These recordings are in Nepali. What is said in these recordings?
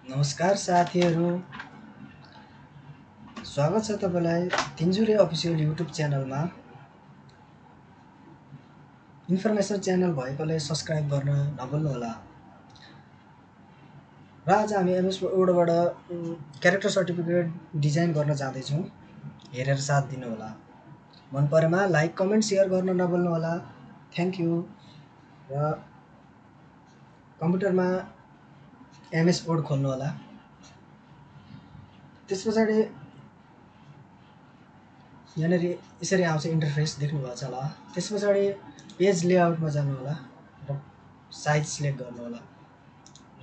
नमस्कार साथीहरू, स्वागत छ तपाईलाई तिनजुरे अफिसियल युट्युब च्यानलमा। इन्फर्मेसन च्यानल भएकोले सब्स्क्राइब गर्न नभुल्नुहोला। र आज हामी एमएस वर्डबाट क्यारेक्टर सर्टिफिकेट डिजाइन गर्न जाँदैछौँ। हेरेर साथ दिनुहोला। मन परेमा लाइक, कमेन्ट, सेयर गर्न नभुल्नुहोला। Thank you. र कम्प्युटरमा एमएस वर्ड खोल्नुहोला। त्यस पछाडि यहाँनिर यसरी आउँछ इन्टरफेस, देख्नुभएको छ होला। त्यस पछाडि पेज लेआउटमा जानुहोला र साइज सिलेक्ट गर्नुहोला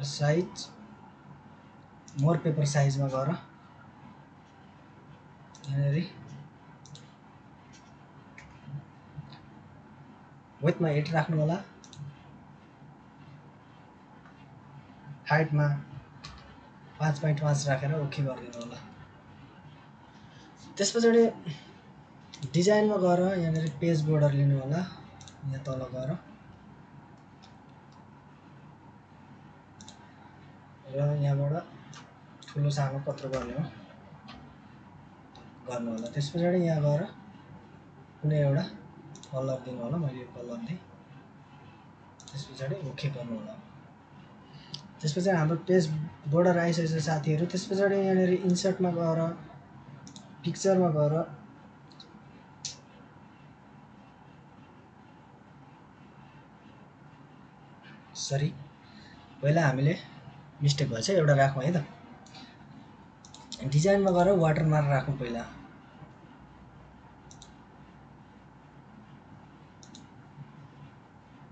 र साइज मोर पेपर साइजमा गएर यहाँनिर विथमा 8 राख्नुहोला, हाइटमा 5.5 राखेर ओके गरिदिनु होला। त्यस पछाडि डिजाइनमा गएर यहाँनिर पेज बोर्डर लिनु होला। यहाँ तल गएर र यहाँबाट ठुलो सानो कत्रो गर्ने हो गर्नु होला। त्यस पछाडि यहाँ गएर कुनै एउटा कलर दिनु होला। मैले यो कलर दिएँ। त्यस पछाडि ओके गर्नु होला। त्यस पछाडि हाम्रो पेज बोर्डर आइसकेछ साथीहरू। त्यस पछाडि यहाँनिर इन्सर्टमा गएर पिक्चरमा गएर सरी पहिला हामीले मिस्टेक भएछ, एउटा राखौँ है त। डिजाइनमा गएर वाटरमार्क राखौँ पहिला।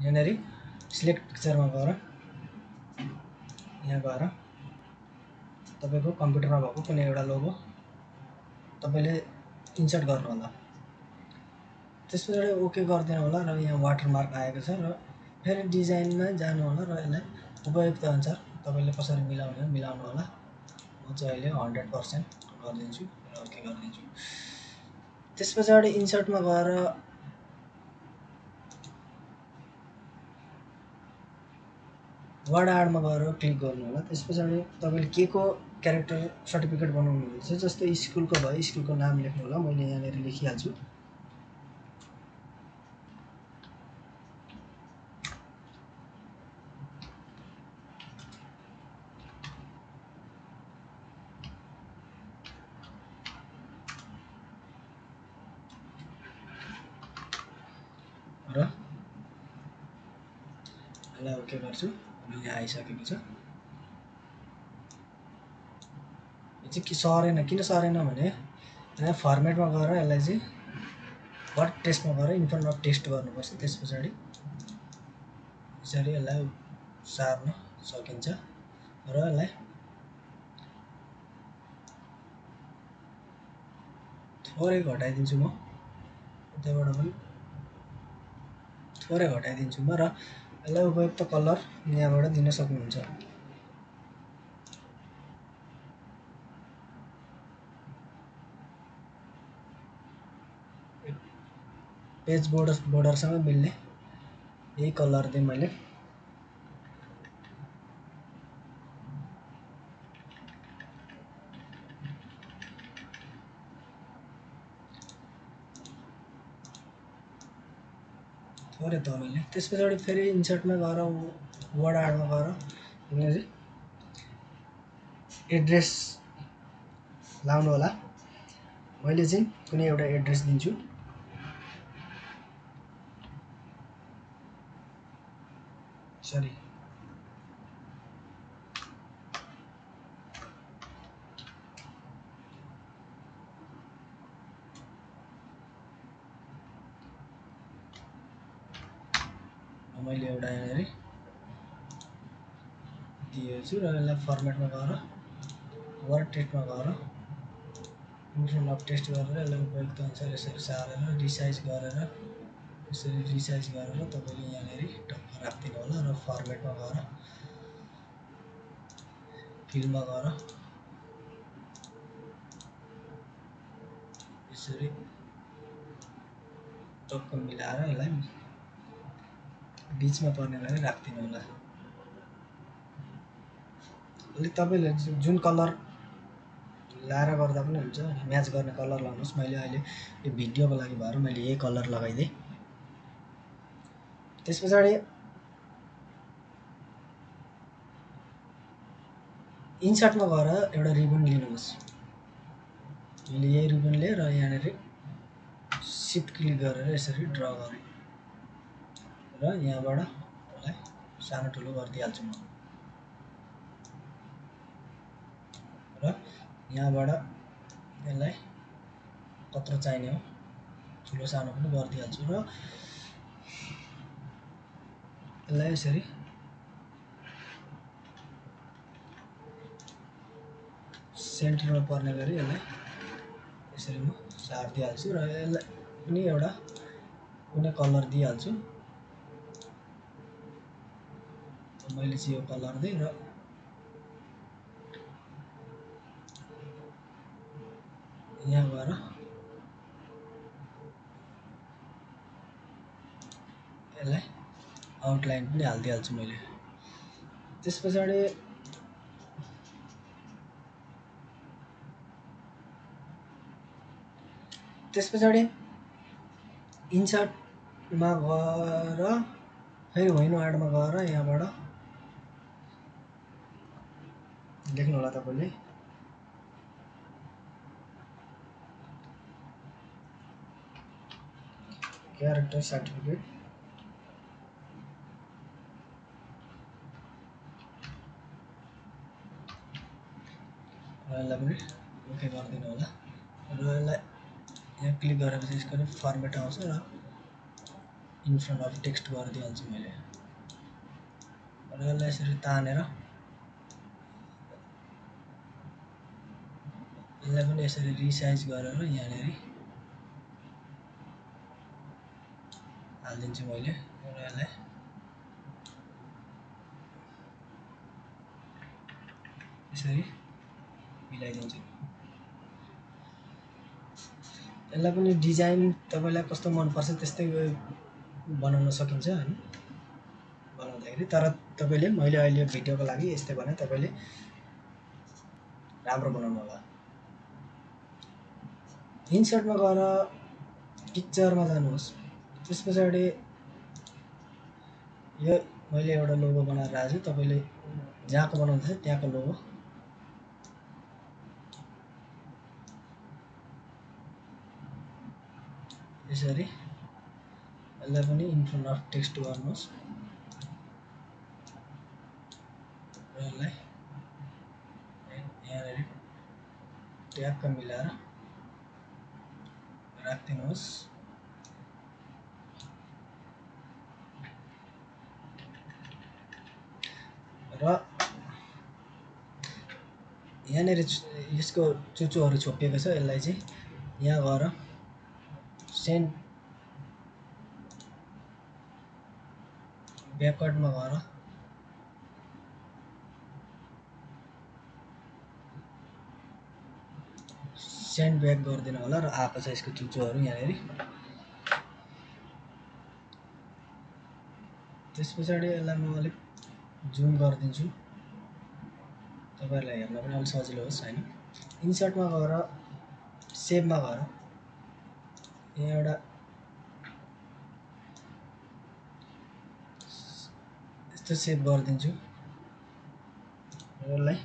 यहाँनिर सिलेक्ट पिक्चरमा गएर यहाँ गएर तपाईँको कम्प्युटरमा भएको कुनै एउटा लोगो तपाईँले इन्सर्ट गर्नु होला। त्यस पछाडि ओके गरिदिनु होला र यहाँ वाटरमार्क आएको छ र फेरि डिजाइनमा जानु होला र यसलाई उपयुक्त अनुसार तपाईँले कसरी मिलाउने हो मिलाउनु होला। म चाहिँ अहिले 100% गरिदिन्छु र ओके गरिदिन्छु। त्यस पछाडि इन्सर्टमा गएर वर्ड आर्टमा गएर क्लिक गर्नु होला। त्यस पछाडि तपाईँले के को क्यारेक्टर सर्टिफिकेट बनाउनु हुँदैछ, जस्तो स्कुलको भयो स्कुलको नाम लेख्नु होला। मैले यहाँनिर लेखिहाल्छु। र यसलाई ओके गर्छु। यहाँ आइसकेको छ। यो चाहिँ सरेन। किन सरेन भने यहाँ फर्मेटमा गएर यसलाई चाहिँ वर्ड टेस्टमा गएर इन्फर्म अफ टेस्ट गर्नुपर्छ। त्यस पछाडि यसरी यसलाई सार्न सकिन्छ र यसलाई थोरै घटाइदिन्छु म। त्यहाँबाट पनि थोरै घटाइदिन्छु म र यसलाई उपयुक्त कलर यहाँबाट दिन सक्नुहुन्छ। पेज बोर्डरसँग मिल्ने यही कलर दिएँ मैले। थोरै तलले। त्यस पछाडि फेरि इन्सर्टमा गएर वर्ड आर्टमा गएर यहाँनिर एड्रेस लाउनु होला। मैले चाहिँ कुनै एउटा एड्रेस दिन्छु। सरी मैले एउटा यहाँनिर दिएछु र यसलाई फर्मेटमा गएर वर्ड टेस्टमा गएर इन्फर्म अफ टेस्ट गरेर यसलाई उपयुक्त अनुसार यसरी सारेर रिसाइज गरेर यसरी रिसाइज गरेर तपाईँले यहाँनिर टक्क राखिदिनु होला र फर्मेटमा गएर फिलमा गएर यसरी टक्क मिलाएर यसलाई बिचमा पर्ने गरी राखिदिनु होला। अहिले तपाईँले जुन कलर लाएर गर्दा पनि हुन्छ, म्याच गर्ने कलर लाउनुहोस्। मैले अहिले यो भिडियोको लागि भएर मैले यही कलर लगाइदिएँ। त्यस पछाडि इन्सर्टमा गएर एउटा रिबन लिनुहोस्। मैले यही रिबन लिएर यहाँनिर सिफ्ट क्लिक गरेर यसरी ड्र गरेँ र यहाँबाट यसलाई सानो ठुलो गरिदिइहाल्छु म। र यहाँबाट यसलाई कत्रो चाहिने हो ठुलो सानो पनि गरिदिइहाल्छु र यसलाई यसरी सेन्टरमा पर्ने गरी यसलाई यसरी म सारिदिइहाल्छु र यसलाई पनि एउटा कुनै कलर दिइहाल्छु। मैले चाहिँ यो कलर दिएँ र यहाँ गएर यसलाई आउटलाइन पनि हालिदिइहाल्छु मैले। त्यस पछाडि इन्सर्टमा गएर फेरि वाइन वार्डमा गएर यहाँबाट लेख्नु होला तपाईँले क्यारेक्टर सर्टिफिकेट यसलाई पनि ओके गरिदिनु होला र यसलाई यहाँ क्लिक गरेपछि यसको फर्मेट आउँछ र इन फ्रन्ट अफ टेक्स्ट गरिदिइहाल्छु मैले र यसलाई यसरी तानेर यसलाई पनि यसरी रिसाइज गरेर यहाँनिर हालिदिन्छु मैले र यसलाई यसरी मिलाइदिन्छु। यसलाई पनि डिजाइन तपाईँलाई कस्तो मनपर्छ त्यस्तै बनाउन सकिन्छ हैन बनाउँदाखेरि। तर तपाईँले मैले अहिले भिडियोको लागि यस्तै भने तपाईँले राम्रो बनाउनु होला। इन्सर्टमा गएर पिक्चरमा जानुहोस्। त्यस पछाडि यो मैले एउटा लोगो बनाएर राखेको छु। तपाईँले जहाँको बनाउँदैछ त्यहाँको लोगो यसरी यसलाई पनि इन फ्रन्ट अफ टेक्स्ट गर्नुहोस् र यसलाई यहाँनिर ट्यागका मिलाएर राखिदिनुहोस् र यहाँनिर यसको चुचोहरू छोपिएको छ। यसलाई चाहिँ यहाँ गएर सेन्ड ब्याकवर्डमा गएर सेन्ड ब्याक गरिदिनु होला र आएको छ यसको चुचोहरू यहाँनिर। त्यस पछाडि यसलाई म अलिक जुम गरिदिन्छु तपाईँहरूलाई हेर्न पनि अलिक सजिलो होस् हैन। इन्सर्टमा गएर सेभमा गएर यहाँ एउटा यस्तो सेभ गरिदिन्छु र यसलाई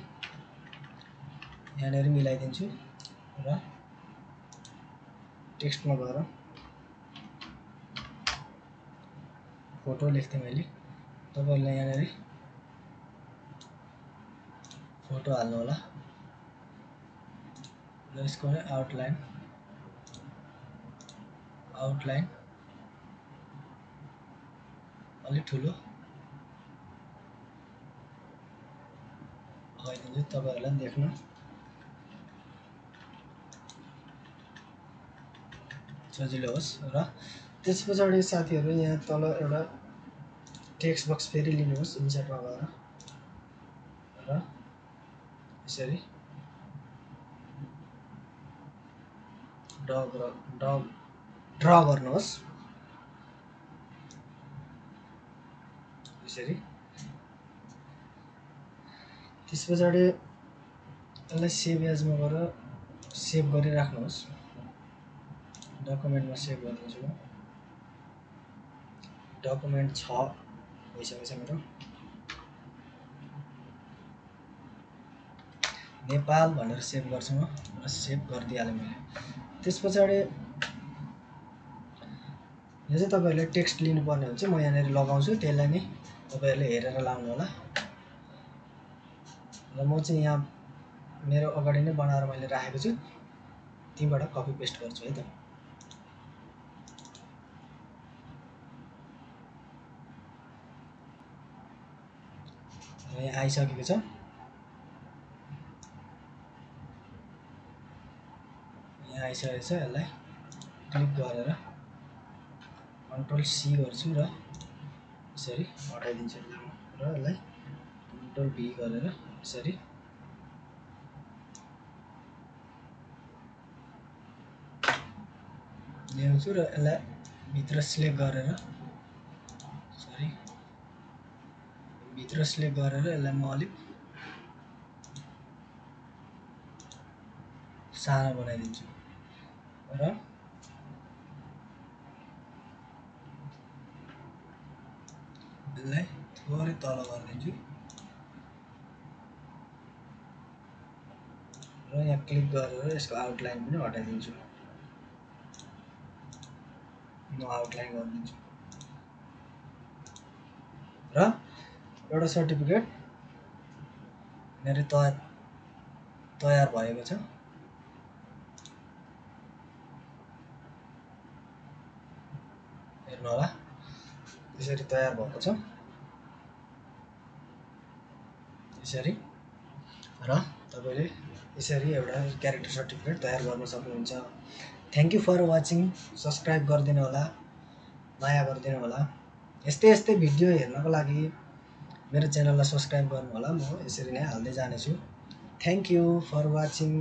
यहाँनिर मिलाइदिन्छु र टेक्स्टमा गएर फोटो लेख्थेँ मैले। तपाईँहरूलाई यहाँनिर फोटो हाल्नु होला र यसको आउटलाइन अलिक ठुलो लगाइदिन्छु तपाईँहरूलाई देख्न सजिलो होस्। र त्यस पछाडि साथीहरू यहाँ तल एउटा टेक्स्ट बक्स फेरि लिनुहोस् इन्सर्टमा गएर र यसरी ड्र गर्नुहोस् यसरी। त्यस पछाडि यसलाई सेभ एजमा गएर सेभ गरिराख्नुहोस्। डकुमेन्टमा सेभ गरिदिन्छु म। डकुमेन्ट 6 भइसकेको छ मेरो। नेपाल भनेर सेभ गर्छु म र सेभ गरिदिइहालेँ मैले। त्यस पछाडि यो चाहिँ तपाईँहरूले टेक्स्ट लिनुपर्ने हुन्छ, म यहाँनिर लगाउँछु, त्यसलाई नै तपाईँहरूले हेरेर लाउनु होला। र म चाहिँ यहाँ मेरो अगाडि नै बनाएर मैले राखेको छु, त्यहीँबाट कपी पेस्ट गर्छु है त। यहाँ आइसकेको छ। यहाँ आइसकेको छ। यसलाई क्लिक गरेर कन्ट्रोल सी गर्छु र यसरी हटाइदिन्छु र यसलाई कन्ट्रोल भी गरेर यसरी ल्याउँछु र यसलाई भित्र सिलेक्ट गरेर यसलाई म अलिक सानो बनाइदिन्छु र यसलाई थोरै तल गरिदिन्छु र यहाँ क्लिक गरेर यसको आउटलाइन पनि हटाइदिन्छु। म आउटलाइन गरिदिन्छु र एउटा सर्टिफिकेट मेरो तयार भएको छ। हेर्नु होला, यसरी तयार भएको छ यसरी। र तपाईँले यसरी एउटा क्यारेक्टर सर्टिफिकेट तयार गर्न सक्नुहुन्छ। Thank you for watching. Subscribe गरिदिनु होला, माया गरिदिनु होला। यस्तै भिडियो हेर्नको लागि मेरो च्यानललाई सब्सक्राइब गर्नु होला। म यसरी नै हाल्दै जानेछु। Thank you for watching.